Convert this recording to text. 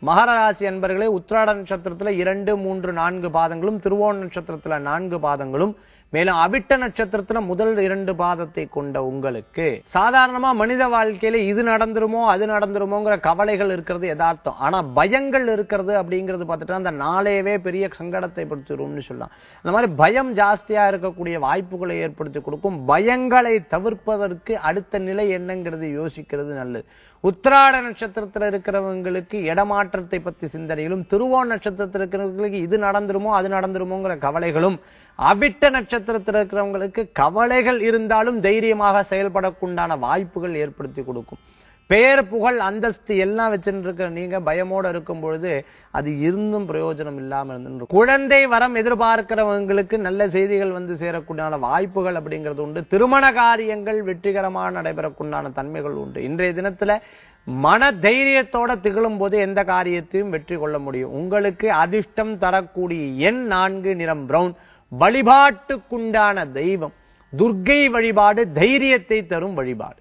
மகர ராசி அன்பர்களே, உத்திராட நட்சத்திரத்துல 2, 3, 4 பாதங்களும், திருவோண நட்சத்திரத்துல 4 பாதங்களும், மேலும் அவிட்ட நட்சத்திரத்துல முதல் 2 பாதத்தை கொண்ட உங்களுக்கு சாதாரணமா மனித வாழ்க்கையில இது நடந்துருமோ அது நடந்துருமோங்கிற கவலைகள் இருக்கிறது யதார்த்தம். ஆனா பயங்கள் இருக்கிறது அப்படிங்கிறது பார்த்துட்டா அந்த நாளையவே பெரிய சங்கடத்தை படுத்திடும்னு சொல்லலாம். அந்த மாதிரி பயம் ஜாஸ்தியா இருக்கக்கூடிய வாய்ப்புகளை ஏற்படுத்தி கொடுக்கும். பயங்களை தவிர்ப்பதற்கு அடுத்த நிலை என்னங்கிறது யோசிக்கிறது நல்லது. உத்திராட நட்சத்திரத்துல இருக்கிறவங்களுக்கு இடமாற்றத்தை பத்தி சிந்தனைகளும், திருவோண நட்சத்திரத்தில் இருக்கிறவங்களுக்கு இது நடந்துருமோ அது நடந்துருமோங்கிற கவலைகளும், அவிட்ட நட்சத்திரத்தில் இருக்கிறவங்களுக்கு கவலைகள் இருந்தாலும் தைரியமாக செயல்படக்குண்டான வாய்ப்புகள் ஏற்படுத்தி கொடுக்கும். பெயர் புகழ் அந்தஸ்து எல்லாம் வச்சுட்டு இருக்கிற நீங்க பயமோட இருக்கும் பொழுது அது இருந்தும் பிரயோஜனம் இல்லாம இருந்து, குழந்தை வரம் எதிர்பார்க்கிறவங்களுக்கு நல்ல செய்திகள் வந்து சேரக்கூடிய வாய்ப்புகள் அப்படிங்கிறது உண்டு. திருமண காரியங்கள் வெற்றிகரமாக நடைபெறக்குண்டான தன்மைகள் உண்டு. இன்றைய தினத்துல மன தைரியத்தோட திகழும் போது எந்த காரியத்தையும் வெற்றி கொள்ள முடியும். உங்களுக்கு அதிர்ஷ்டம் தரக்கூடிய எண் 4, நிறம் பிரவுன். வழிபாட்டுக்குண்டான தெய்வம் துர்க்கை வழிபாடு தைரியத்தை தரும் வழிபாடு.